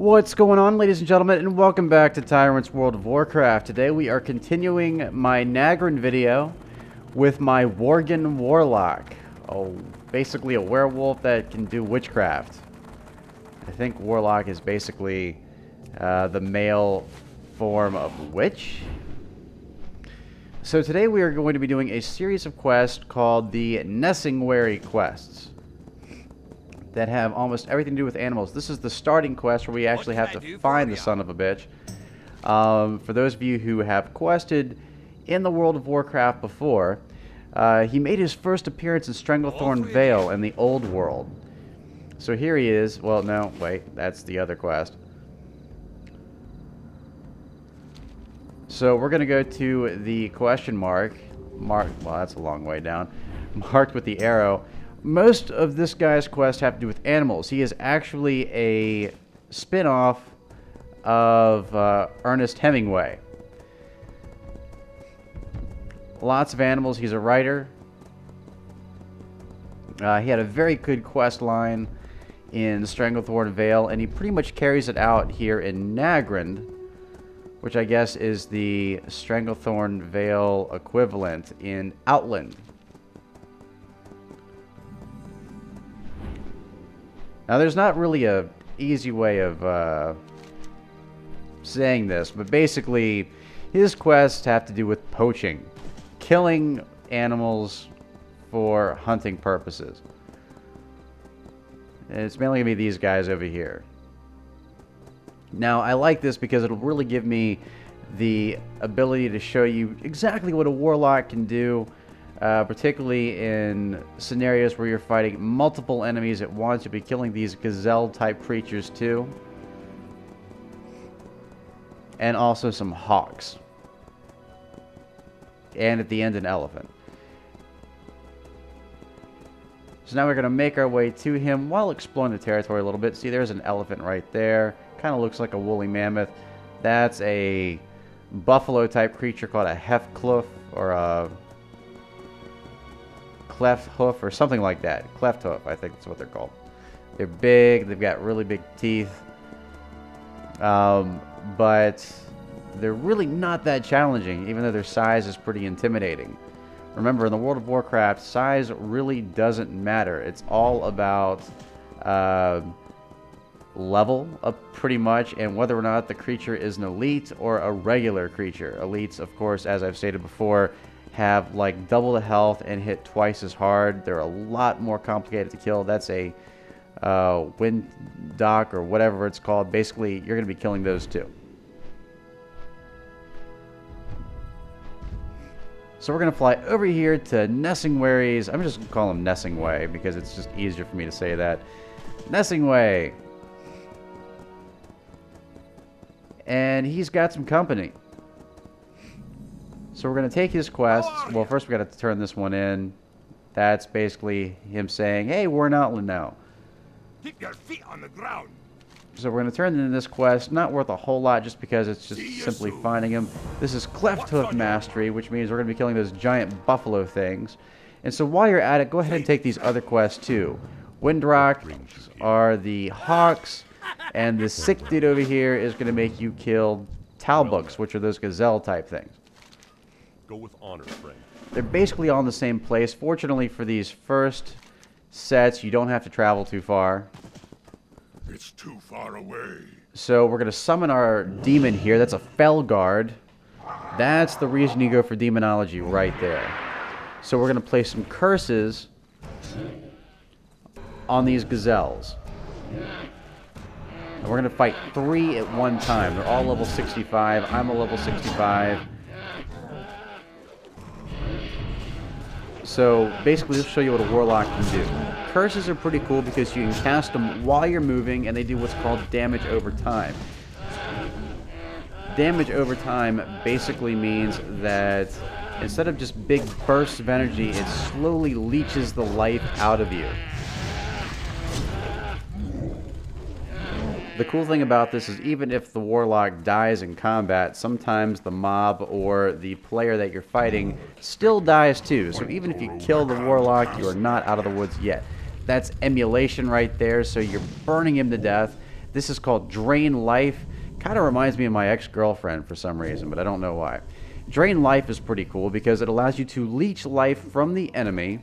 What's going on, ladies and gentlemen, and welcome back to Tyrant's World of Warcraft. Today we are continuing my Nagrand video with my Worgen Warlock. Oh, basically a werewolf that can do witchcraft. I think Warlock is basically the male form of witch. So today we are going to be doing a series of quests called the Nesingwary quests that have almost everything to do with animals. This is the starting quest where we actually have to find the son of a bitch. For those of you who have quested in the World of Warcraft before, he made his first appearance in Stranglethorn Vale in the Old World. So here he is. Well, no, wait, that's the other quest. So we're going to go to the question mark. Well, that's a long way down. Marked with the arrow. Most of this guy's quests have to do with animals. He is actually a spin-off of Ernest Hemingway. Lots of animals. He's a writer. He had a very good quest line in Stranglethorn Vale, and he pretty much carries it out here in Nagrand, which I guess is the Stranglethorn Vale equivalent in Outland. Now, there's not really a easy way of saying this, but basically, his quests have to do with poaching, killing animals for hunting purposes. And it's mainly going to be these guys over here. Now, I like this because it'll really give me the ability to show you exactly what a warlock can do. Particularly in scenarios where you're fighting multiple enemies at once. You'll be killing these gazelle-type creatures too. And also some hawks. And at the end, an elephant. So now we're going to make our way to him while exploring the territory a little bit. See, there's an elephant right there. Kind of looks like a woolly mammoth. That's a buffalo-type creature called a Hefkloof, or a Cleft hoof or something like that. Cleft hoof, I think that's what they're called. They're big. They've got really big teeth. But they're really not that challenging, even though their size is pretty intimidating. Remember, in the World of Warcraft, size really doesn't matter. It's all about level up, pretty much, and whether or not the creature is an elite or a regular creature. Elites, of course, as I've stated before, have like double the health and hit twice as hard. They're a lot more complicated to kill. That's a wind dock or whatever it's called. Basically, you're going to be killing those too. So we're going to fly over here to Nesingwary's. I'm just going to call him Nesingway because it's just easier for me to say that. Nesingway. And he's got some company. So we're going to take his quests. Well, first we got to turn this one in. That's basically him saying, hey, we're in Outland now. Keep your feet on the ground. So we're going to turn in this quest. Not worth a whole lot just because it's just simply finding him. This is Cleft Hoof Mastery, which means we're going to be killing those giant buffalo things. And so while you're at it, go ahead and take these other quests too. Windrock are the hawks. And the sick dude over here is going to make you kill talbuks, which are those gazelle type things. Go with honor, friend. They're basically all in the same place. Fortunately for these first sets, you don't have to travel too far. It's too far away. So we're going to summon our demon here. That's a Felguard. That's the reason you go for demonology right there. So we're going to place some curses on these gazelles. And we're going to fight 3 at one time. They're all level 65. I'm a level 65. So basically, this will show you what a warlock can do. Curses are pretty cool because you can cast them while you're moving, and they do what's called damage over time. Damage over time basically means that instead of just big bursts of energy, it slowly leeches the life out of you. The cool thing about this is even if the warlock dies in combat, sometimes the mob or the player that you're fighting still dies too. So even if you kill the warlock, you are not out of the woods yet. That's emulation right there, so you're burning him to death. This is called Drain Life. Kind of reminds me of my ex-girlfriend for some reason, but I don't know why. Drain Life is pretty cool because it allows you to leech life from the enemy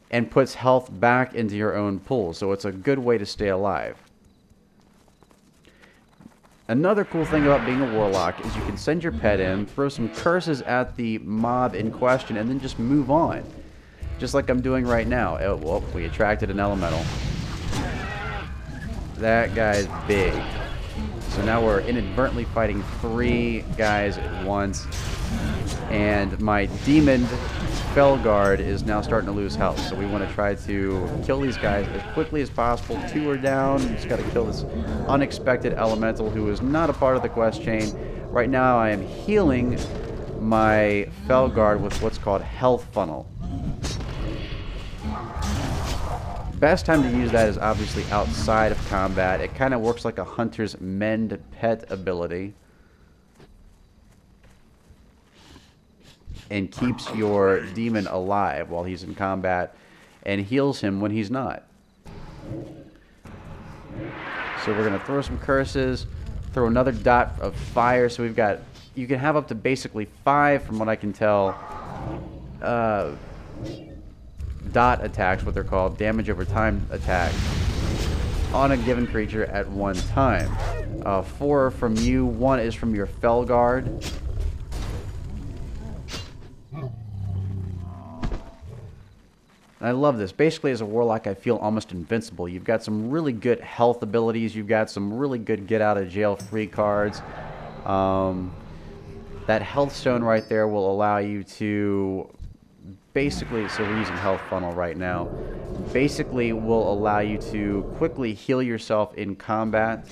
and puts health back into your own pool. So it's a good way to stay alive. Another cool thing about being a warlock is you can send your pet in, throw some curses at the mob in question, and then just move on. Just like I'm doing right now. Oh, well, we attracted an elemental. That guy's big. So now we're inadvertently fighting 3 guys at once. And my demon Felguard is now starting to lose health. So we want to try to kill these guys as quickly as possible. 2 are down. We just got to kill this unexpected elemental who is not a part of the quest chain. Right now I am healing my Felguard with what's called Health Funnel. Best time to use that is obviously outside of combat. It kind of works like a hunter's mend pet ability. And keeps your demon alive while he's in combat and heals him when he's not. So we're going to throw some curses, throw another dot of fire. So we've got, you can have up to basically 5 from what I can tell, dot attacks, what they're called, damage over time attacks on a given creature at one time. 4 from you, 1 is from your Felguard. I love this. Basically, as a warlock, I feel almost invincible. You've got some really good health abilities. You've got some really good get-out-of-jail-free cards. That health stone right there will allow you to basically, so we're using Health Funnel right now, basically will allow you to quickly heal yourself in combat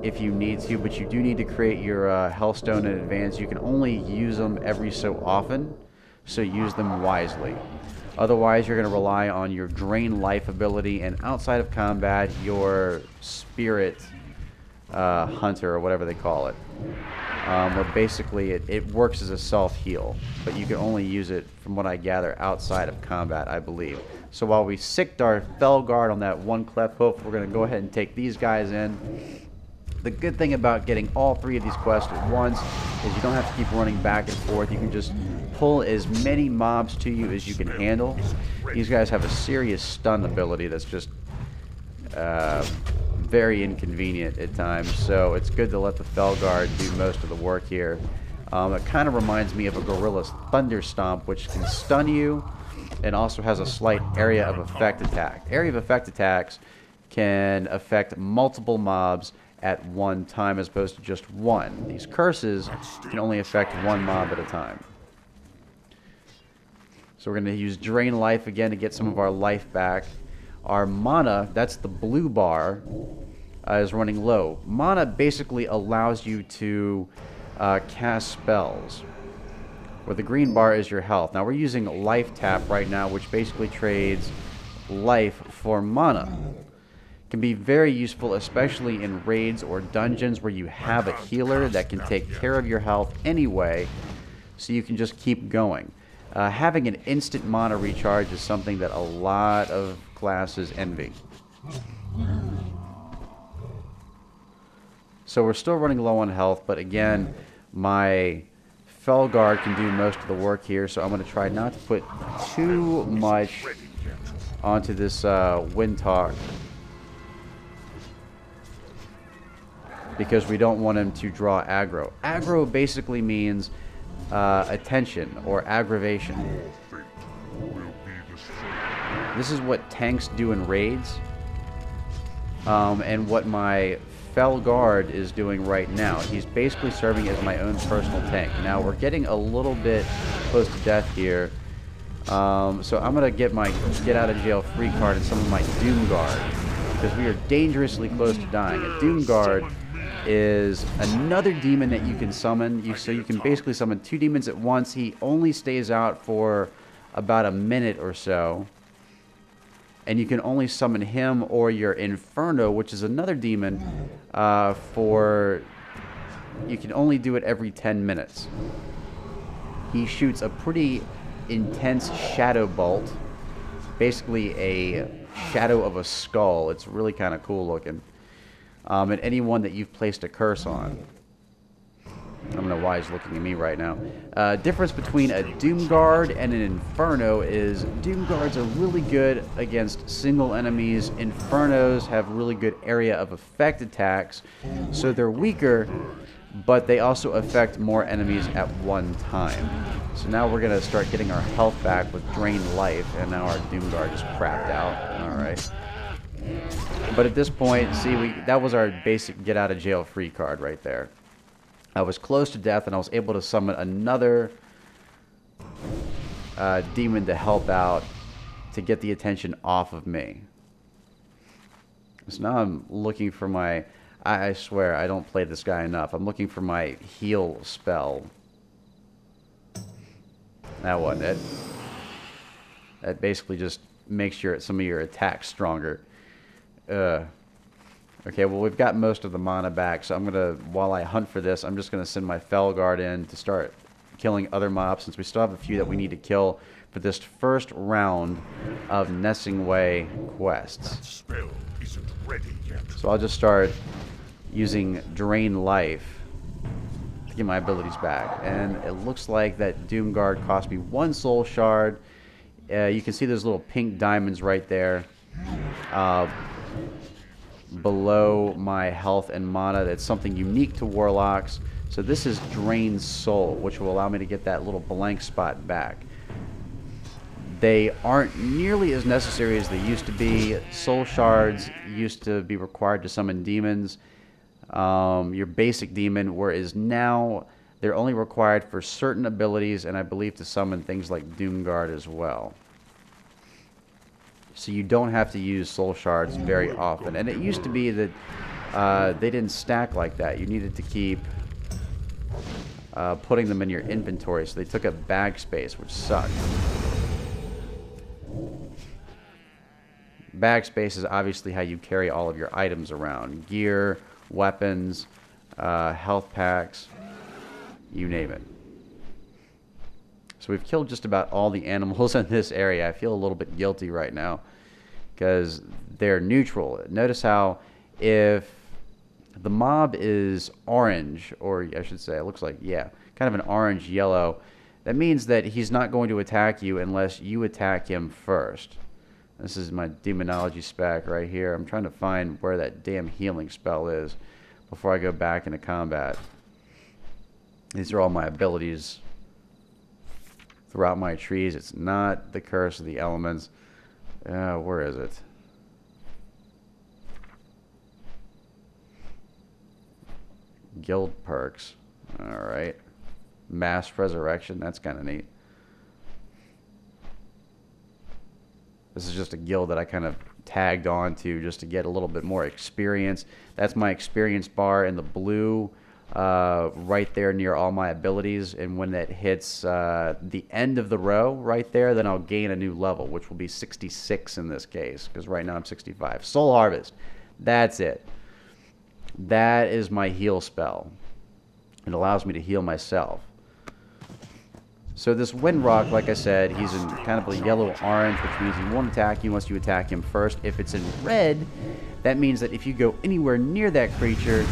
if you need to, but you do need to create your health stone in advance. You can only use them every so often, so use them wisely. Otherwise, you're going to rely on your Drain Life ability, and outside of combat, your Spirit Hunter, or whatever they call it. Where basically it works as a self-heal, but you can only use it, from what I gather, outside of combat, I believe. So while we sicked our Felguard on that one Cleft hoof, we're going to go ahead and take these guys in. The good thing about getting all 3 of these quests at once is you don't have to keep running back and forth. You can just pull as many mobs to you as you can handle. These guys have a serious stun ability that's just very inconvenient at times, so it's good to let the Felguard do most of the work here. It kind of reminds me of a Gorilla's Thunder Stomp, which can stun you and also has a slight area of effect attack. Area of effect attacks can affect multiple mobs at one time as opposed to just one. These curses can only affect one mob at a time. So we're going to use Drain Life again to get some of our life back. Our mana, that's the blue bar, is running low. Mana basically allows you to cast spells, where the green bar is your health. Now we're using Life Tap right now, which basically trades life for mana. Can be very useful, especially in raids or dungeons where you have a healer that can take care of your health anyway, so you can just keep going. Having an instant mana recharge is something that a lot of classes envy. So we're still running low on health, but again, my Felguard can do most of the work here, so I'm going to try not to put too much onto this Windtalk, because we don't want him to draw aggro. Aggro basically means attention or aggravation. This is what tanks do in raids, and what my Felguard is doing right now. He's basically serving as my own personal tank. Now we're getting a little bit close to death here, so I'm going to get my get out of jail free card and some of my Doom Guard, because we are dangerously close to dying. A Doom Guard is another demon that you can summon. So you can basically summon 2 demons at once. He only stays out for about a minute or so, and you can only summon him or your Inferno, which is another demon, you can only do it every 10 minutes. He shoots a pretty intense shadow bolt, basically a shadow of a skull. It's really kind of cool looking. and anyone that you've placed a curse on. I don't know why he's looking at me right now. Difference between a Doom Guard and an Inferno is Doom Guards are really good against single enemies. Infernos have really good area of effect attacks, so they're weaker, but they also affect more enemies at one time. So now we're going to start getting our health back with Drained Life, and now our Doom Guard is crapped out. Alright. But at this point, see, that was our basic get out of jail free card right there. I was close to death, and I was able to summon another demon to help out to get the attention off of me. So now I'm looking for my... I swear, I don't play this guy enough. I'm looking for my heal spell. That wasn't it. That basically just makes some of your attacks stronger. Okay, well, we've got most of the mana back, so I'm going to, while I hunt for this, I'm just going to send my Felguard in to start killing other mobs, since we still have a few that we need to kill for this first round of Nesingwary quests. That spell isn't ready yet. So I'll just start using Drain Life to get my abilities back. And it looks like that Doom Guard cost me 1 soul shard. You can see those little pink diamonds right there. Below my health and mana. That's something unique to Warlocks. So this is Drained Soul, which will allow me to get that little blank spot back. They aren't nearly as necessary as they used to be. Soul Shards used to be required to summon demons. Your basic demon, whereas now they're only required for certain abilities, and I believe to summon things like Doom Guard as well. So you don't have to use soul shards very often. And it used to be that they didn't stack like that. You needed to keep putting them in your inventory, so they took up bag space, which sucked. Bag space is obviously how you carry all of your items around. Gear, weapons, health packs, you name it. So we've killed just about all the animals in this area. I feel a little bit guilty right now because they're neutral. Notice how if the mob is orange, or I should say, it looks like, yeah, kind of an orange-yellow, that means that he's not going to attack you unless you attack him first. This is my Demonology Spec right here. I'm trying to find where that damn healing spell is before I go back into combat. These are all my abilities throughout my trees. It's not the Curse of the Elements. Where is it? Guild perks. Alright. Mass Resurrection. That's kind of neat. This is just a guild that I kind of tagged on to just to get a little bit more experience. That's my experience bar in the blue. Right there near all my abilities, and when that hits the end of the row right there, then I'll gain a new level, which will be 66 in this case, because right now I'm 65. Soul Harvest, that's it. That is my heal spell. It allows me to heal myself. So this Windrock, like I said, he's in kind of a yellow-orange, which means he won't attack you unless you attack him first. If it's in red, that means that if you go anywhere near that creature,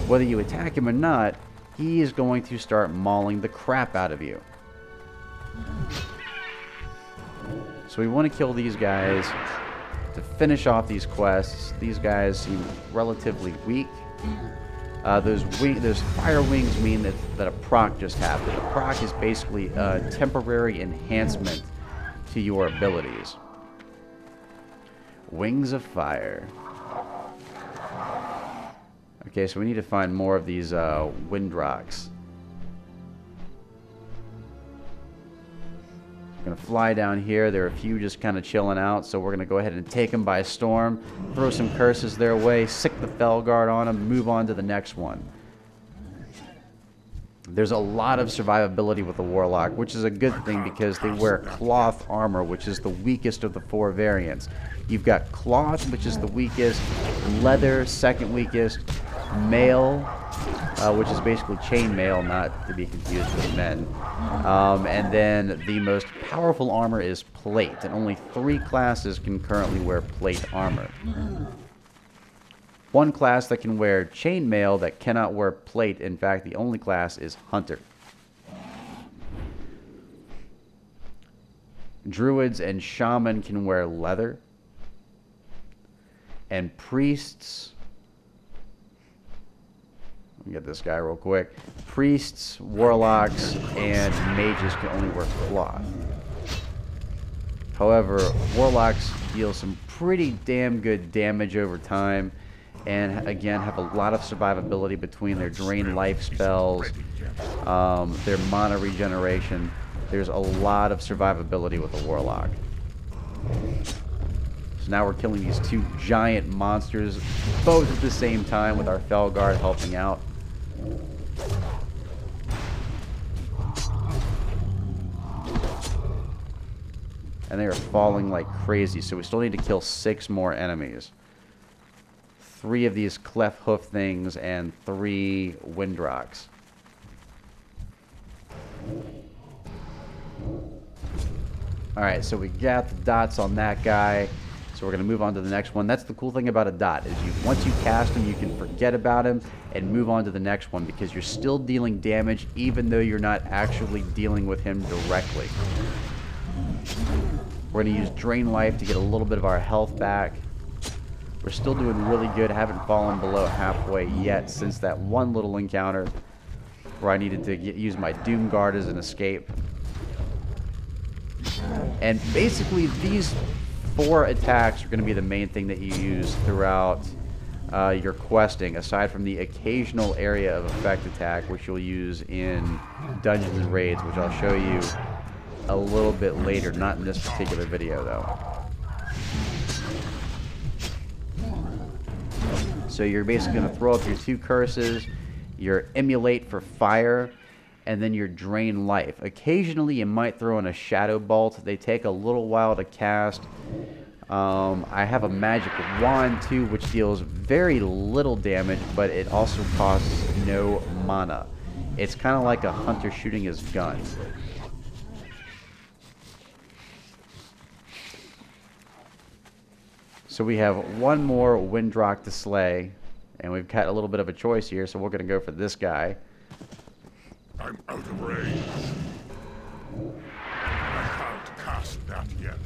whether you attack him or not, he is going to start mauling the crap out of you. So we want to kill these guys to finish off these quests. These guys seem relatively weak. Those fire wings mean that a proc just happened. A proc is basically a temporary enhancement to your abilities. Wings of Fire. Okay, so we need to find more of these Windrocks. We're going to fly down here. There are a few just kind of chilling out, so we're going to go ahead and take them by storm, throw some curses their way, sick the Felguard on them, move on to the next one. There's a lot of survivability with the Warlock, which is a good thing because they wear cloth armor, which is the weakest of the 4 variants. You've got cloth, which is the weakest, leather, second weakest, mail, which is basically chainmail, not to be confused with men. And then the most powerful armor is plate, and only 3 classes can currently wear plate armor. One class that can wear chainmail that cannot wear plate. In fact, the only class is Hunter. Druids and Shaman can wear leather. And Priests... Let me get this guy real quick. Priests, Warlocks, and Mages can only wear cloth. However, Warlocks deal some pretty damn good damage over time, and again have a lot of survivability between their drain life spells, their mana regeneration. There's a lot of survivability with a Warlock. So now we're killing these two giant monsters, both at the same time, with our Felguard helping out. And they are falling like crazy, so we still need to kill 6 more enemies. 3 of these Cleft hoof things and 3 Windrocks. Alright, so we got the dots on that guy. So we're going to move on to the next one. That's the cool thing about a dot, is once you cast him, you can forget about him and move on to the next one, because you're still dealing damage even though you're not actually dealing with him directly. We're going to use Drain Life to get a little bit of our health back. We're still doing really good. Haven't fallen below halfway yet since that one little encounter where I needed to use my Doom Guard as an escape. And basically these 4 attacks are going to be the main thing that you use throughout your questing, aside from the occasional area of effect attack, which you'll use in dungeons and raids, which I'll show you a little bit later, not in this particular video though. So you're basically going to throw up your 2 curses, your Emulate for fire, and then your Drain life. Occasionally you might throw in a Shadow Bolt. They take a little while to cast. I have a magic wand too, which deals very little damage, but it also costs no mana. It's kind of like a hunter shooting his gun. So we have 1 more Windrock to slay, and we've got a little bit of a choice here, so we're going to go for this guy. I'm out of range. I can't cast that yet.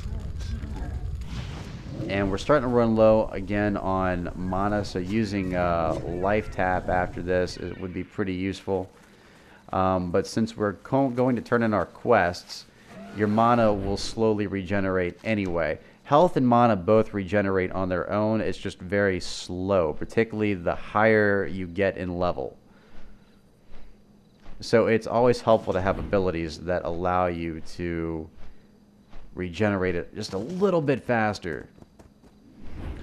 And we're starting to run low again on mana, so using Life Tap after this would be pretty useful. But since we're going to turn in our quests, your mana will slowly regenerate anyway. Health and mana both regenerate on their own. It's just very slow, particularly the higher you get in level. So it's always helpful to have abilities that allow you to regenerate it just a little bit faster.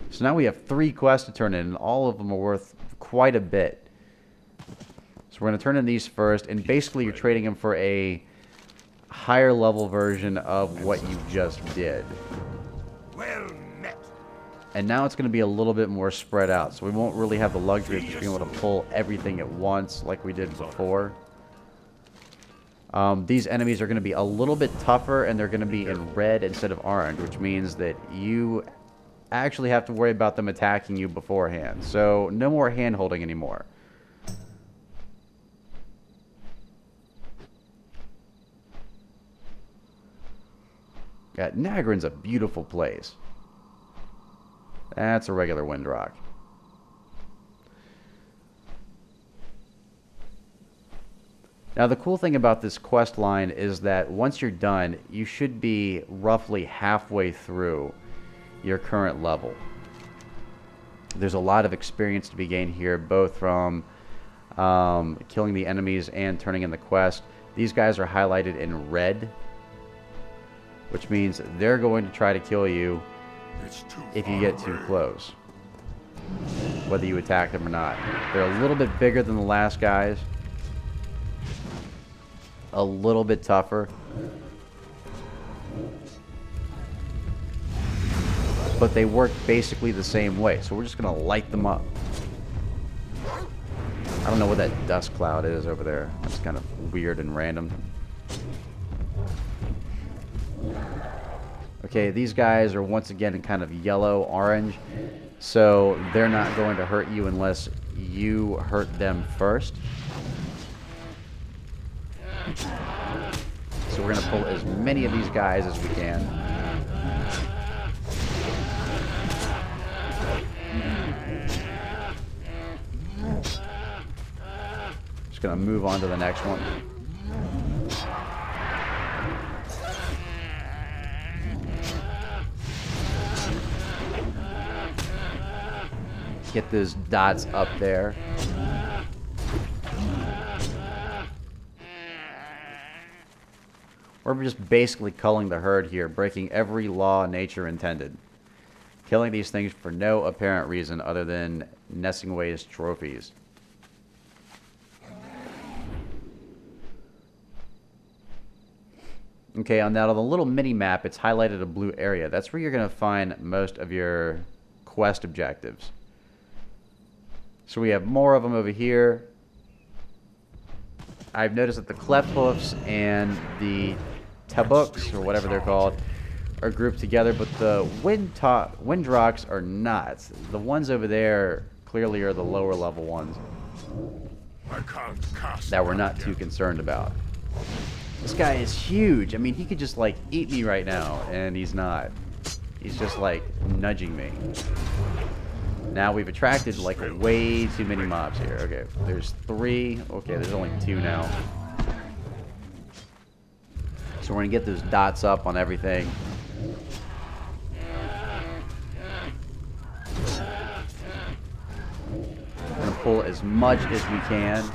So now we have 3 quests to turn in, and all of them are worth quite a bit. So we're going to turn in these first, and basically you're trading them for a higher level version of what you just did. Well met. And now it's going to be a little bit more spread out, so we won't really have the luxury of just being able to pull everything at once like we did before. These enemies are going to be a little bit tougher, and they're going to be in red instead of orange, which means that you actually have to worry about them attacking you beforehand. So no more hand-holding anymore. Yeah, Nagrand's a beautiful place. That's a regular Windrock. Now the cool thing about this quest line is that once you're done, you should be roughly halfway through your current level. There's a lot of experience to be gained here, both from killing the enemies and turning in the quest. These guys are highlighted in red, which means they're going to try to kill you if you get too close, whether you attack them or not. They're a little bit bigger than the last guys, a little bit tougher, but they work basically the same way. So we're just going to light them up. I don't know what that dust cloud is over there. It's kind of weird and random. Okay, these guys are once again in kind of yellow-orange. So they're not going to hurt you unless you hurt them first. So we're going to pull as many of these guys as we can. Just going to move on to the next one. Get those dots up there. We're just basically culling the herd here, breaking every law nature intended. Killing these things for no apparent reason other than Nesingwary's trophies. Okay, on that, on the little mini-map, it's highlighted a blue area. That's where you're going to find most of your quest objectives. So we have more of them over here. I've noticed that the Cleft hoofs and the tabuks, or whatever they're called, are grouped together, but the windrocks are not. The ones over there clearly are the lower level ones that we're not too concerned about. This guy is huge. I mean, he could just like eat me right now, and he's not. He's just like nudging me. Now we've attracted like way too many mobs here. Okay, there's 3. Okay, there's only 2 now. So we're gonna get those dots up on everything. We're gonna pull as much as we can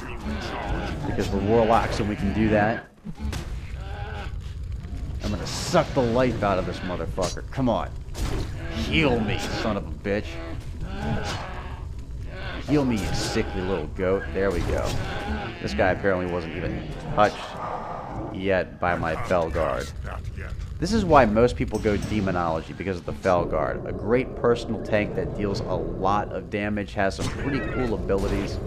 because we're warlocks and we can do that. I'm gonna suck the life out of this motherfucker. Come on. Heal me, son of a bitch. Heal me, you sickly little goat. There we go. This guy apparently wasn't even touched yet by my Fel Guard. This is why most people go Demonology, because of the Fel Guard. A great personal tank that deals a lot of damage, has some pretty cool abilities.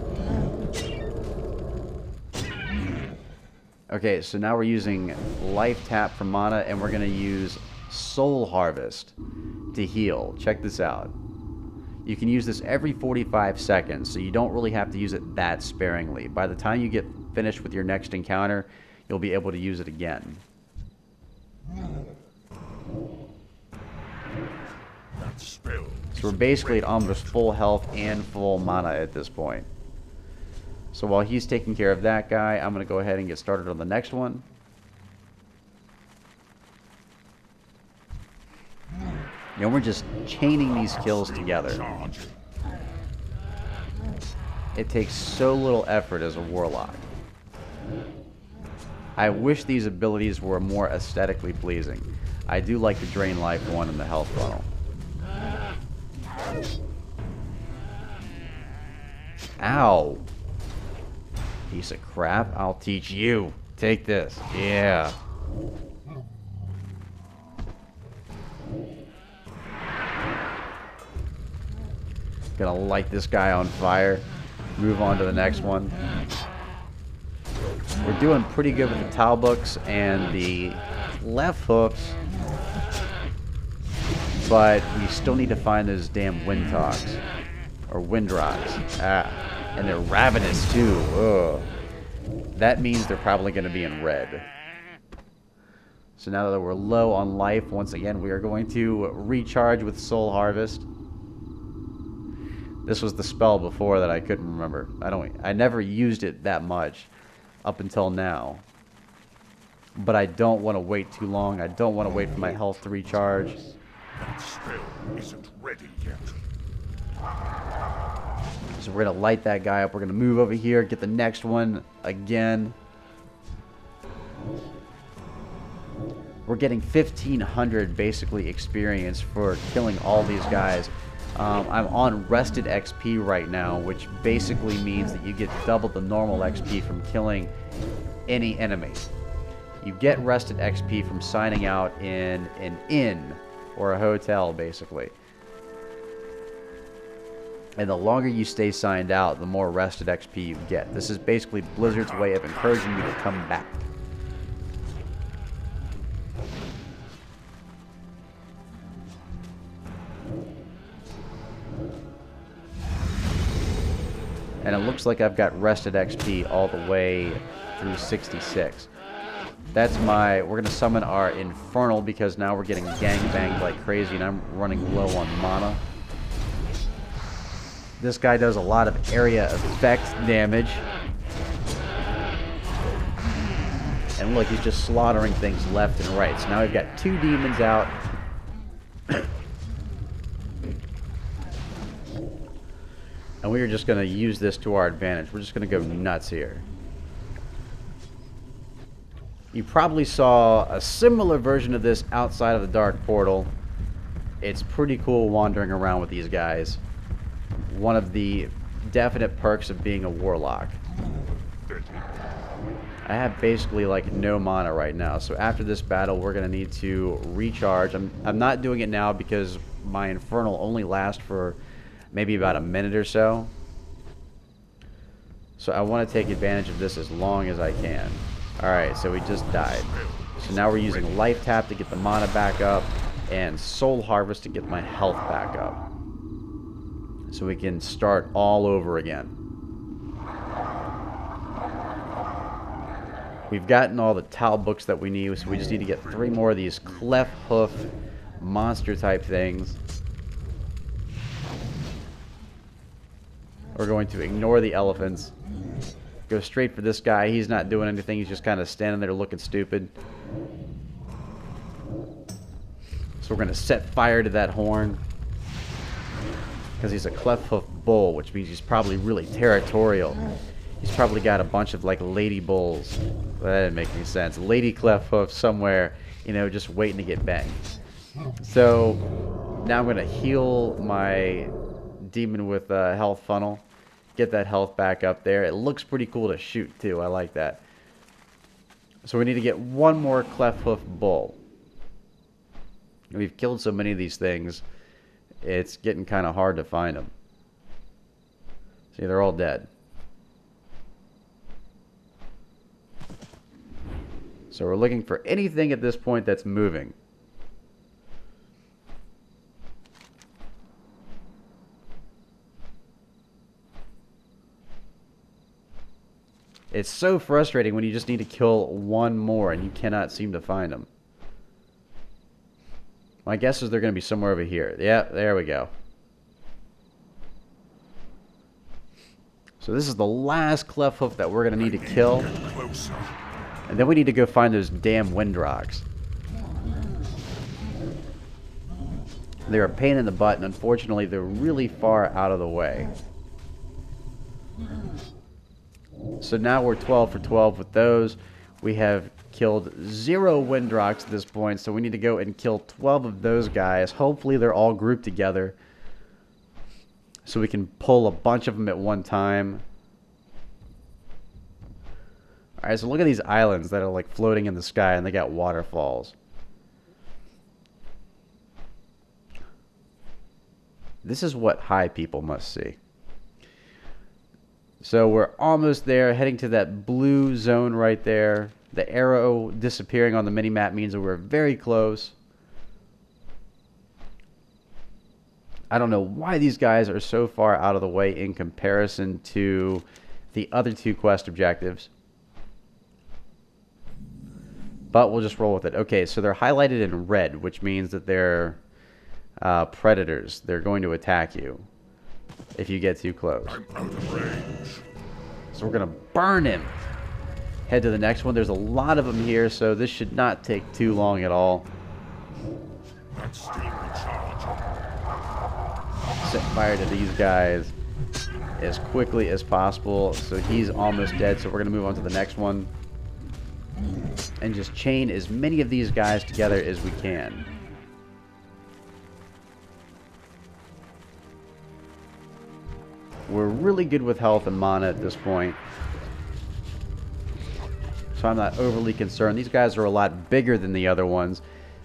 Okay, so now we're using Life Tap for mana, and we're going to use Soul Harvest to heal. Check this out. You can use this every 45 seconds, so you don't really have to use it that sparingly. By the time you get finished with your next encounter, you'll be able to use it again. So we're basically at almost full health and full mana at this point. So while he's taking care of that guy, I'm going to go ahead and get started on the next one. You know, we're just chaining these kills together. It takes so little effort as a warlock. I wish these abilities were more aesthetically pleasing. I do like the Drain Life one and the Health Funnel. Ow! Piece of crap. I'll teach you. Take this. Yeah. Gonna light this guy on fire. Move on to the next one. We're doing pretty good with the Talbuks and the left hooks, but we still need to find those damn Windtalks or Windrocks. Ah, and they're ravenous too. Ugh. That means they're probably going to be in red. So now that we're low on life, once again, we are going to recharge with Soul Harvest. This was the spell before that I couldn't remember. I never used it that much up until now. But I don't want to wait too long. I don't want to wait for my health to recharge. That spell isn't ready yet. So we're going to light that guy up. We're going to move over here, get the next one again. We're getting 1,500 basically experience for killing all these guys. I'm on rested XP right now, which basically means that you get double the normal XP from killing any enemy. You get rested XP from signing out in an inn or a hotel, basically. And the longer you stay signed out, the more rested XP you get. This is basically Blizzard's way of encouraging you to come back. And it looks like I've got rested XP all the way through 66. That's my... We're going to summon our Infernal because now we're getting gangbanged like crazy and I'm running low on mana. This guy does a lot of area effect damage. And look, he's just slaughtering things left and right. So now we've got 2 demons out. And we are just going to use this to our advantage. We're just going to go nuts here. You probably saw a similar version of this outside of the Dark Portal. It's pretty cool wandering around with these guys. One of the definite perks of being a Warlock. I have basically like no mana right now, so after this battle we're going to need to recharge. I'm not doing it now because my Infernal only lasts for maybe about a minute or so. So I want to take advantage of this as long as I can. Alright, so we just died. So now we're using Life Tap to get the mana back up and Soul Harvest to get my health back up. So we can start all over again. We've gotten all the Tal books that we need, so we just need to get 3 more of these Cleft Hoof monster type things. We're going to ignore the elephants. Go straight for this guy. He's not doing anything. He's just kind of standing there looking stupid. So we're going to set fire to that horn. Because he's a Cleft Hoof bull, which means he's probably really territorial. He's probably got a bunch of like lady bulls. That didn't make any sense. Lady Cleft Hoof somewhere, you know, just waiting to get banged. So now I'm going to heal my demon with a health funnel. Get that health back up there. It looks pretty cool to shoot too. I like that. So we need to get 1 more Cleft Hoof bull. We've killed so many of these things, it's getting kind of hard to find them. See, they're all dead. So we're looking for anything at this point that's moving. It's so frustrating when you just need to kill 1 more and you cannot seem to find them. My guess is they're going to be somewhere over here. Yeah, there we go. So this is the last Cleft Hoof that we're going to need to kill. And then we need to go find those damn Windrocks. They're a pain in the butt, and unfortunately they're really far out of the way. So now we're 12 for 12 with those. We have killed 0 Windrocks at this point, so we need to go and kill 12 of those guys. Hopefully they're all grouped together so we can pull a bunch of them at one time. Alright, so look at these islands that are like floating in the sky and they got waterfalls. This is what high people must see. So we're almost there, heading to that blue zone right there. The arrow disappearing on the mini-map means that we're very close. I don't know why these guys are so far out of the way in comparison to the other 2 quest objectives. But we'll just roll with it. Okay, so they're highlighted in red, which means that they're predators. They're going to attack you if you get too close. I'm out of range. So we're going to burn him. Head to the next one. There's a lot of them here, so this should not take too long at all. That's still recharging. Set fire to these guys as quickly as possible. So he's almost dead, so we're going to move on to the next one. And just chain as many of these guys together as we can. We're really good with health and mana at this point, so I'm not overly concerned. These guys are a lot bigger than the other ones,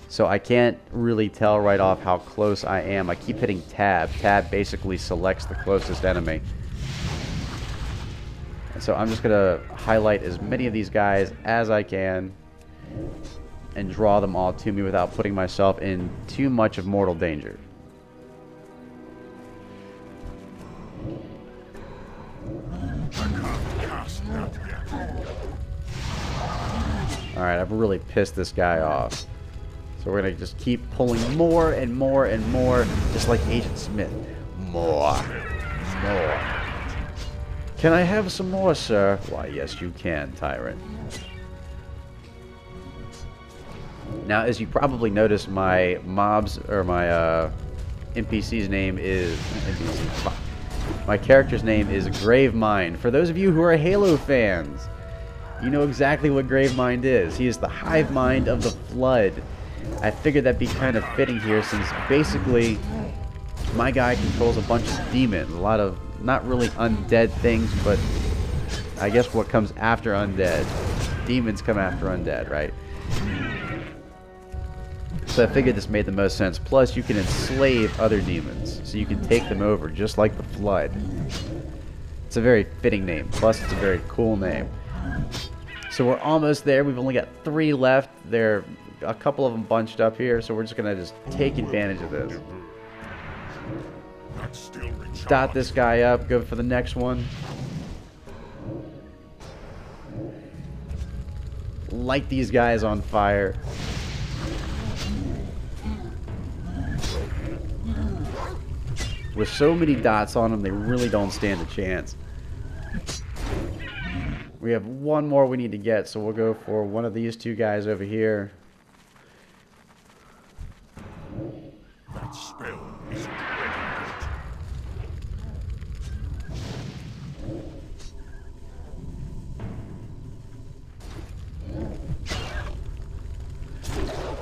so I can't really tell right off how close I am. I keep hitting tab. Tab basically selects the closest enemy. And so I'm just going to highlight as many of these guys as I can and draw them all to me without putting myself in too much of mortal danger. Alright, I've really pissed this guy off. So we're going to just keep pulling more and more and more, just like Agent Smith. More. More. Can I have some more, sir? Why, yes, you can, Tyrant. Now, as you probably noticed, my mob's, or my NPC's name is... NPC, my character's name is Gravemind. For those of you who are Halo fans, you know exactly what Gravemind is. He is the hive mind of the Flood. I figured that'd be kind of fitting here, since basically my guy controls a bunch of demons. A lot of, not really undead things, but I guess what comes after undead. Demons come after undead, right? So I figured this made the most sense. Plus, you can enslave other demons, so you can take them over, just like the Flood. It's a very fitting name. Plus, it's a very cool name. So we're almost there. We've only got 3 left. There are a couple of them bunched up here, so we're just going to just take advantage of this. Dot this guy up. Go for the next one. Light these guys on fire. With so many dots on them, they really don't stand a chance. We have one more we need to get, so we'll go for one of these 2 guys over here. That spell is ready.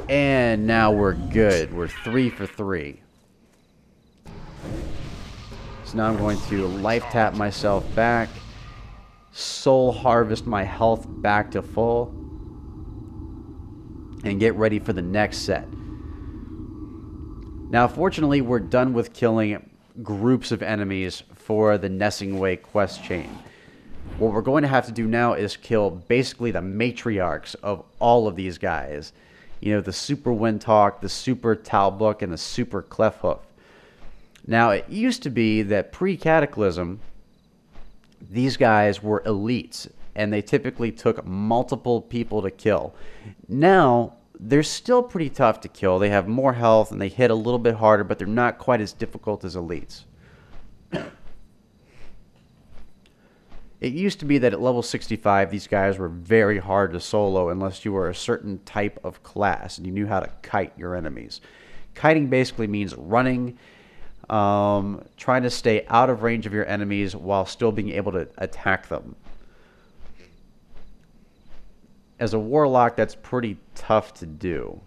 And now we're good. We're 3 for 3. So now I'm going to life tap myself back, soul harvest my health back to full, and get ready for the next set. Now, fortunately, we're done with killing groups of enemies for the Nesingwary quest chain. What we're going to have to do now is kill basically the matriarchs of all of these guys. You know, the Super Windtalk, the Super Talbook, and the Super Cleft. Now, it used to be that pre-Cataclysm, these guys were elites, and they typically took multiple people to kill. Now, they're still pretty tough to kill. They have more health, and they hit a little bit harder, but they're not quite as difficult as elites. It used to be that at level 65, these guys were very hard to solo unless you were a certain type of class, and you knew how to kite your enemies. Kiting basically means running, trying to stay out of range of your enemies while still being able to attack them. As a warlock, that's pretty tough to do.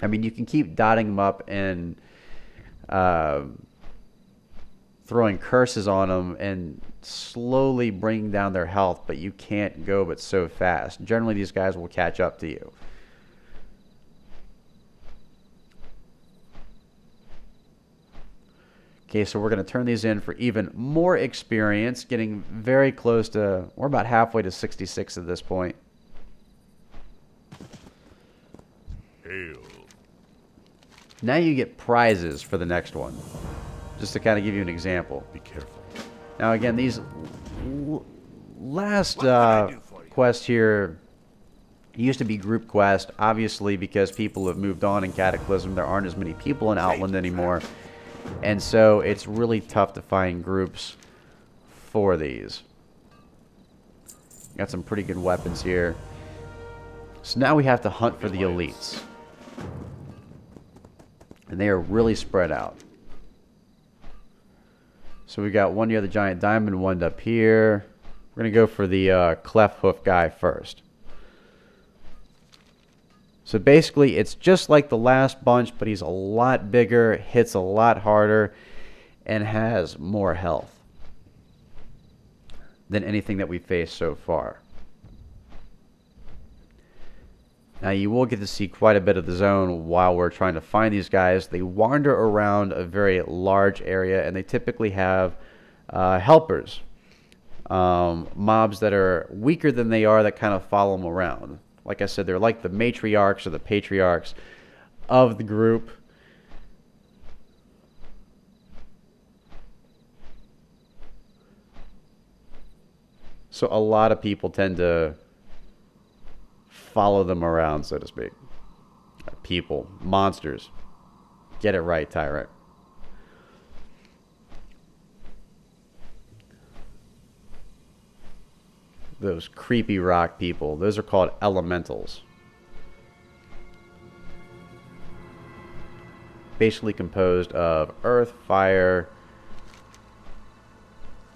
I mean, you can keep dotting them up and throwing curses on them and slowly bringing down their health, but you can't go but so fast. Generally, these guys will catch up to you. Okay, so we're going to turn these in for even more experience, getting very close to, we're about halfway to 66 at this point. Hail. Now you get prizes for the next one, just to kind of give you an example. Be careful. Now again, these last quests here used to be group quest. Obviously, because people have moved on in Cataclysm, there aren't as many people in Outland anymore. And so it's really tough to find groups for these. Got some pretty good weapons here. So now we have to hunt for the elites. And they are really spread out. So we got one near the giant diamond, one up here. We're going to go for the cleft hoof guy first. So basically, it's just like the last bunch, but he's a lot bigger, hits a lot harder, and has more health than anything that we've faced so far. Now, you will get to see quite a bit of the zone while we're trying to find these guys. They wander around a very large area, and they typically have helpers. Mobs that are weaker than they are that kind of follow them around. Like I said, they're like the matriarchs or the patriarchs of the group. So a lot of people tend to follow them around, so to speak. People, monsters. Get it right, Tyrant. Those creepy rock people. Those are called elementals. Basically composed of earth, fire,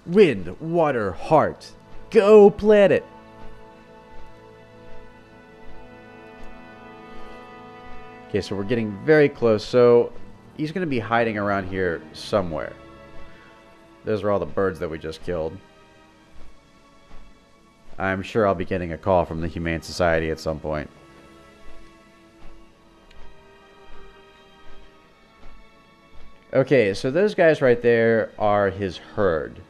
wind, water, heart. Go planet! Okay, so we're getting very close. So he's going to be hiding around here somewhere. Those are all the birds that we just killed. I'm sure I'll be getting a call from the Humane Society at some point. Okay, so those guys right there are his herd.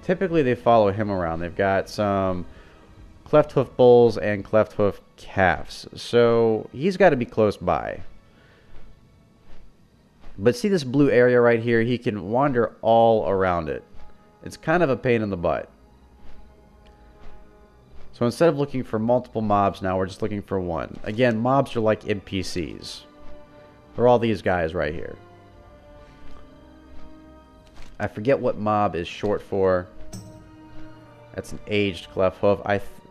Typically they follow him around. They've got some cleft hoof bulls and cleft hoof calves. So he's got to be close by. But see this blue area right here? He can wander all around it. It's kind of a pain in the butt. So instead of looking for multiple mobs now, we're just looking for one. Again, mobs are like NPCs. They're all these guys right here. I forget what mob is short for. That's an aged cleft hoof.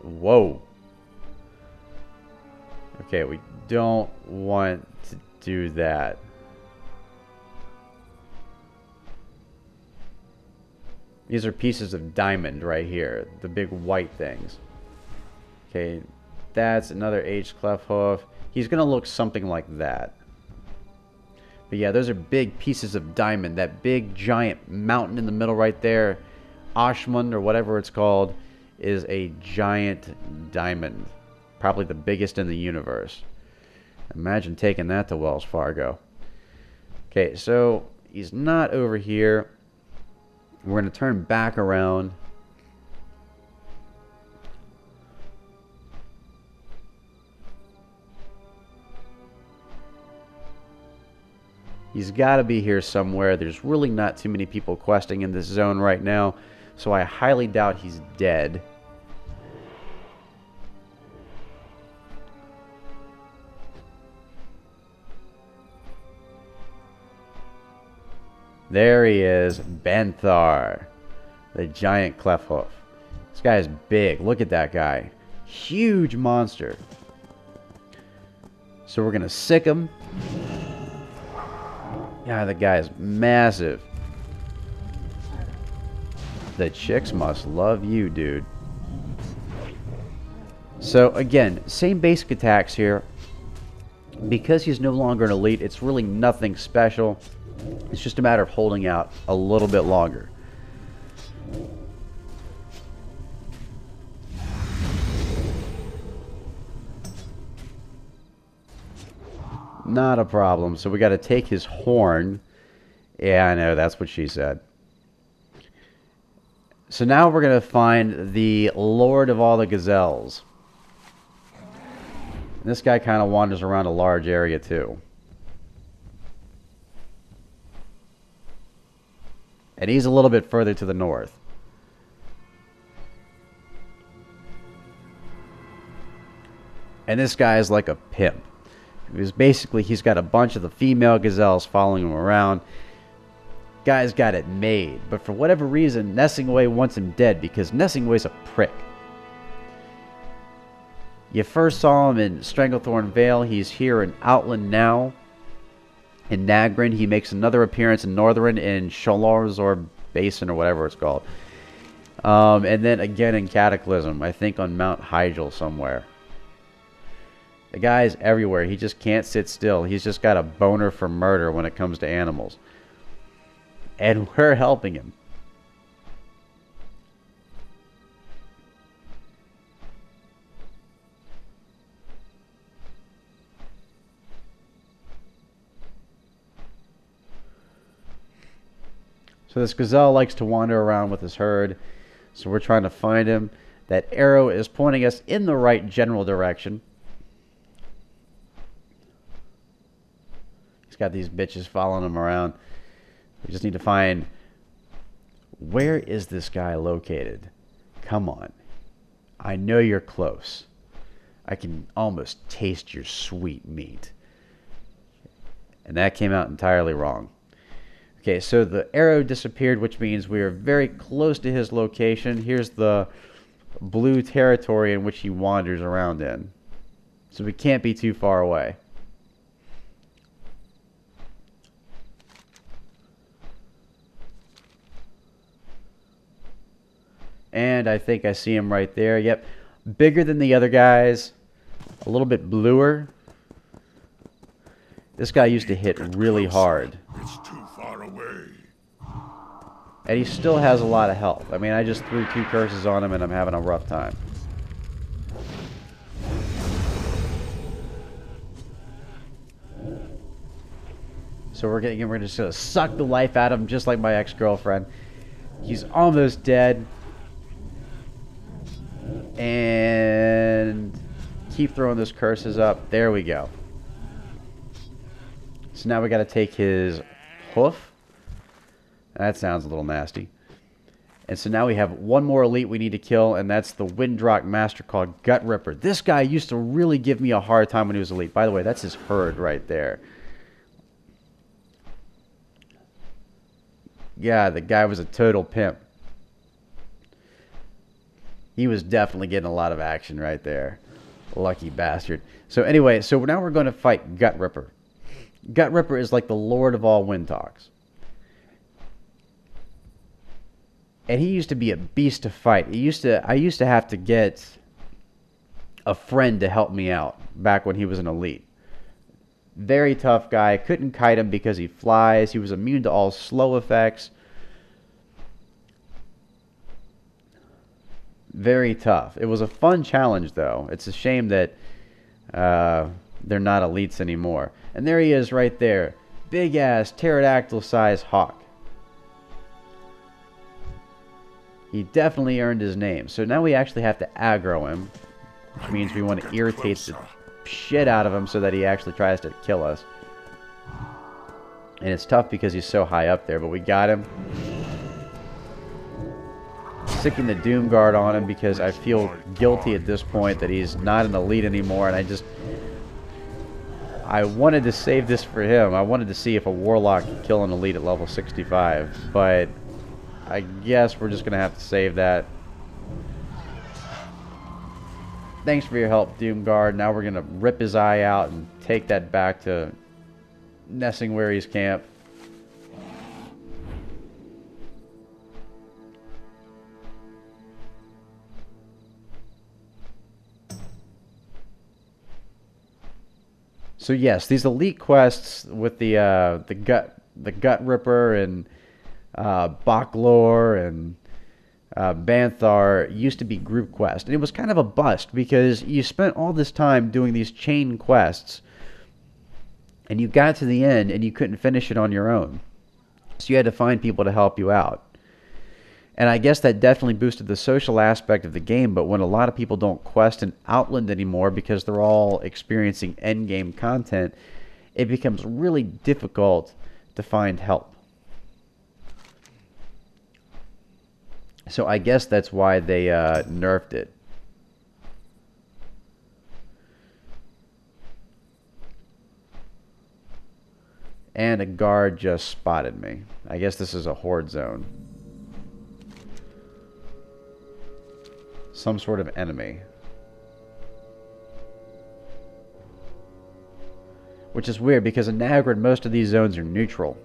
Whoa. Okay, we don't want to do that. These are pieces of diamond right here. The big white things. Okay, that's another aged cleft hoof. He's going to look something like that. But yeah, those are big pieces of diamond. That big giant mountain in the middle right there, Ashmund or whatever it's called, is a giant diamond. Probably the biggest in the universe. Imagine taking that to Wells Fargo. Okay, so he's not over here. We're going to turn back around. He's got to be here somewhere. There's really not too many people questing in this zone right now, so I highly doubt he's dead. There he is, Benthar, the giant cleft hoof. This guy is big. Look at that guy. Huge monster. So we're going to sick him. Yeah, the guy is massive. The chicks must love you, dude. So again, same basic attacks here. Because he's no longer an elite, it's really nothing special. It's just a matter of holding out a little bit longer. Not a problem. So we got to take his horn. Yeah, I know. That's what she said. So now we're going to find the Lord of all the Gazelles. This guy kind of wanders around a large area too. And he's a little bit further to the north. And this guy is like a pimp. Because basically he's got a bunch of the female gazelles following him around. Guy's got it made. But for whatever reason, Nesingwary wants him dead because Nesingwary's a prick. You first saw him in Stranglethorn Vale. He's here in Outland now. In Nagrand, he makes another appearance in Northern in Sholorzor Basin or whatever it's called. And then again in Cataclysm, I think on Mount Hyjal somewhere. The guy's everywhere. He just can't sit still. He's just got a boner for murder when it comes to animals. And we're helping him. So this gazelle likes to wander around with his herd. So we're trying to find him. That arrow is pointing us in the right general direction. He's got these bitches following him around. We just need to find, where is this guy located? Come on. I know you're close. I can almost taste your sweet meat. And that came out entirely wrong. Okay, so the arrow disappeared, which means we are very close to his location. Here's the blue territory in which he wanders around in. So we can't be too far away. And I think I see him right there. Yep. Bigger than the other guys. A little bit bluer. This guy used to hit really hard. It's too far away. And he still has a lot of health. I mean, I just threw 2 curses on him and I'm having a rough time. So we're just gonna suck the life out of him just like my ex-girlfriend. He's almost dead. And keep throwing those curses up. There we go. So now we got to take his hoof. That sounds a little nasty. And so now we have one more elite we need to kill, and that's the Windrock Master called Gut Ripper. This guy used to really give me a hard time when he was elite. By the way, that's his herd right there. Yeah, the guy was a total pimp. He was definitely getting a lot of action right there. Lucky bastard. So anyway, so now we're going to fight Gut Ripper. Gut Ripper is like the lord of all Windtalks. And he used to be a beast to fight. I used to have to get a friend to help me out back when he was an elite. Very tough guy. Couldn't kite him because he flies. He was immune to all slow effects. Very tough. It was a fun challenge, though. It's a shame that they're not elites anymore. And there he is right there. Big-ass, pterodactyl-sized hawk. He definitely earned his name. So now we actually have to aggro him, which means we want to irritate the shit out of him so that he actually tries to kill us. And it's tough because he's so high up there, but we got him. Sticking the Doom Guard on him because I feel guilty at this point that he's not an elite anymore, and I wanted to save this for him. I wanted to see if a Warlock could kill an elite at level 65, but I guess we're just going to have to save that. Thanks for your help, Doom Guard. Now we're going to rip his eye out and take that back to Nesingwary's camp. So yes, these elite quests with the gut ripper and bach'lor and Banthar used to be group quests, and it was kind of a bust because you spent all this time doing these chain quests, and you got to the end and you couldn't finish it on your own, so you had to find people to help you out. And I guess that definitely boosted the social aspect of the game, but when a lot of people don't quest in Outland anymore because they're all experiencing endgame content, it becomes really difficult to find help. So I guess that's why they nerfed it. And a guard just spotted me. I guess this is a horde zone. Some sort of enemy. Which is weird because in Nagrand most of these zones are neutral.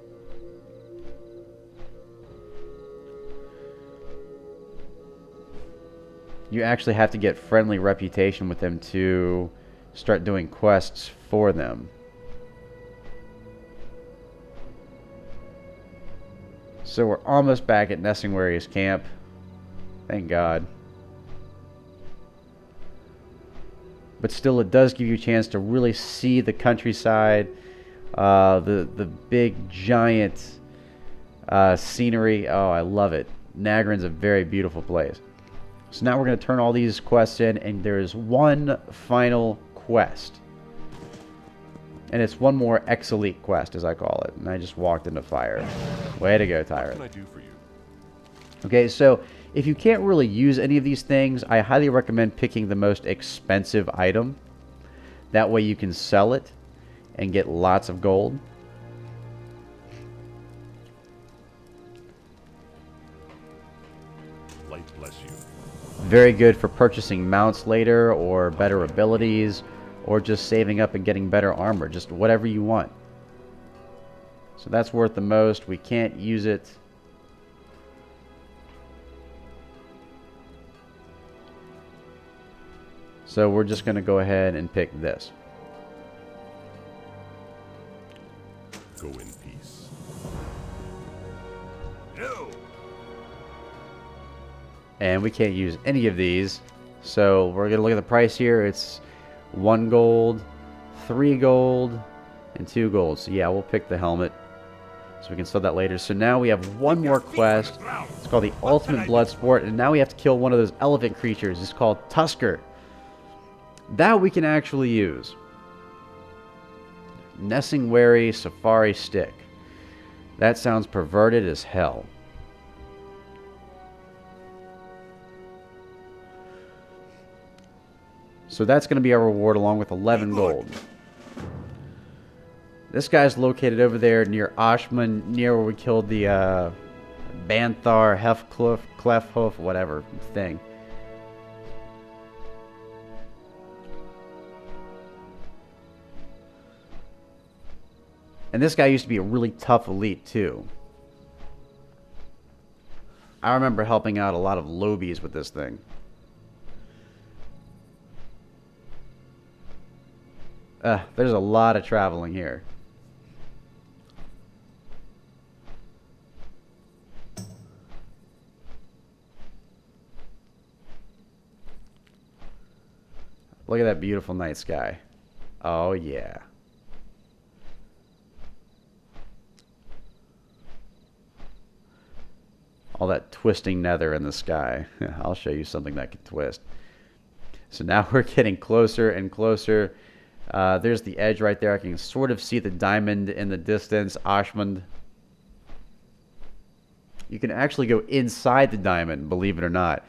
You actually have to get friendly reputation with them to start doing quests for them. So we're almost back at Nesingwary's camp. Thank God. But still, it does give you a chance to really see the countryside, the big, giant scenery. Oh, I love it. Nagrand's a very beautiful place. So now we're going to turn all these quests in, and there's one final quest. And it's one more ex-elite quest, as I call it. And I just walked into fire. Way to go, Tyrant. What can I do for you? Okay, so if you can't really use any of these things, I highly recommend picking the most expensive item. That way you can sell it and get lots of gold. Light bless you. Very good for purchasing mounts later, or better abilities, or just saving up and getting better armor. Just whatever you want. So that's worth the most. We can't use it. So we're just going to go ahead and pick this. Go in peace. No. And we can't use any of these. So we're going to look at the price here. It's 1 gold, 3 gold, and 2 gold. So yeah, we'll pick the helmet. So we can sell that later. So now we have one more quest. It's called the Ultimate Bloodsport. And now we have to kill one of those elephant creatures. It's called Tusker. That we can actually use. Nesingwary Safari stick. That sounds perverted as hell. So that's going to be our reward, along with 11 gold. This guy's located over there near Ashman, near where we killed the Banthar, Hefcliff, Cleft Hoof, whatever thing. And this guy used to be a really tough elite, too. I remember helping out a lot of lobies with this thing. There's a lot of traveling here. Look at that beautiful night sky. Oh, yeah. All that twisting nether in the sky. I'll show you something that can twist. So now we're getting closer and closer. There's the edge right there. I can sort of see the diamond in the distance. Ashmund. You can actually go inside the diamond, believe it or not.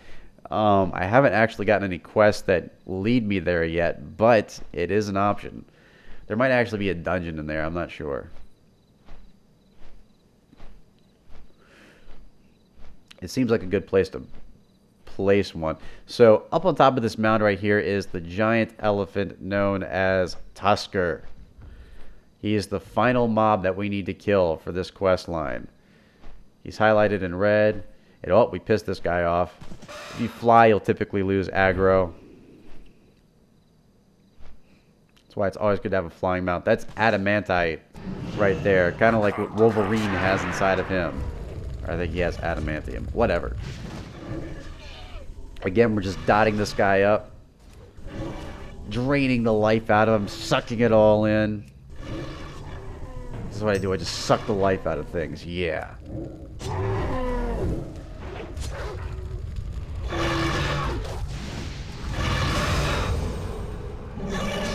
I haven't actually gotten any quests that lead me there yet, but it is an option. There might actually be a dungeon in there. I'm not sure. It seems like a good place to place one. So up on top of this mound right here is the giant elephant known as Tusker. He is the final mob that we need to kill for this quest line. He's highlighted in red. And oh, we pissed this guy off. If you fly, you'll typically lose aggro. That's why it's always good to have a flying mount. That's adamantite right there. Kind of like what Wolverine has inside of him. Or I think he has adamantium. Whatever. Again, we're just dotting this guy up. Draining the life out of him. Sucking it all in. This is what I do. I just suck the life out of things. Yeah.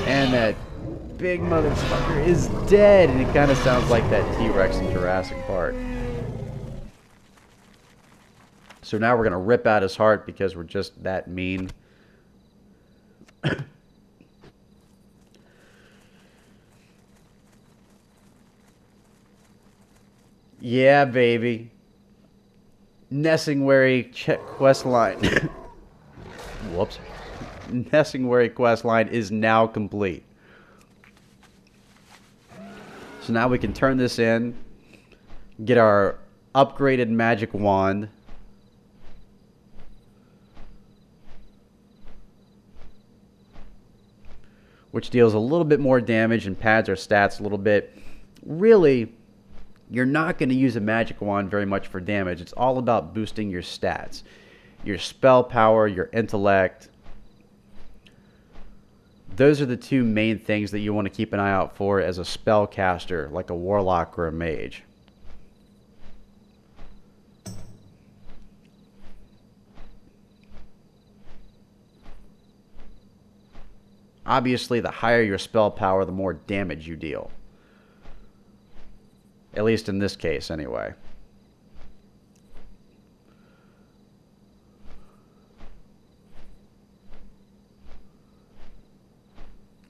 And that big motherfucker is dead. And it kind of sounds like that T-Rex in Jurassic Park. So now we're going to rip out his heart because we're just that mean. Yeah, baby. Nesingwary quest line. Whoops. Nesingwary quest line is now complete. So now we can turn this in, get our upgraded magic wand, which deals a little bit more damage and pads our stats a little bit. Really, you're not going to use a magic wand very much for damage. It's all about boosting your stats. Your spell power, your intellect. Those are the two main things that you want to keep an eye out for as a spellcaster, like a warlock or a mage. Obviously, the higher your spell power, the more damage you deal. At least in this case, anyway.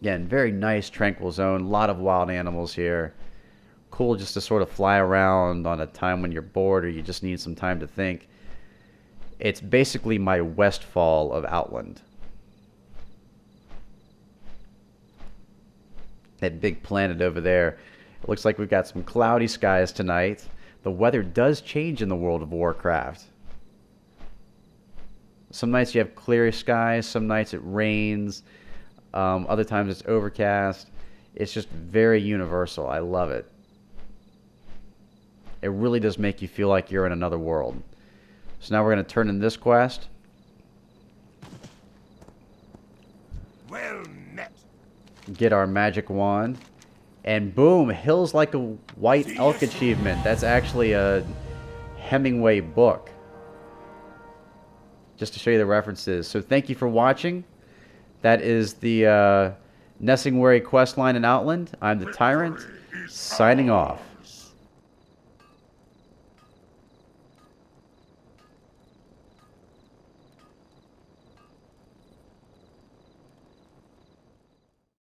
Again, very nice, tranquil zone. A lot of wild animals here. Cool just to sort of fly around on a time when you're bored or you just need some time to think. It's basically my Westfall of Outland. That big planet over there. It looks like we've got some cloudy skies tonight. The weather does change in the World of Warcraft. Some nights you have clear skies, some nights it rains, other times it's overcast. It's just very universal. I love it. It really does make you feel like you're in another world. So now we're going to turn in this quest. Well met. Get our magic wand. And boom, Hills Like a White Elk achievement. That's actually a Hemingway book. Just to show you the references. So thank you for watching. That is the Nesingwary questline in Outland. I'm the Tyrant, signing off.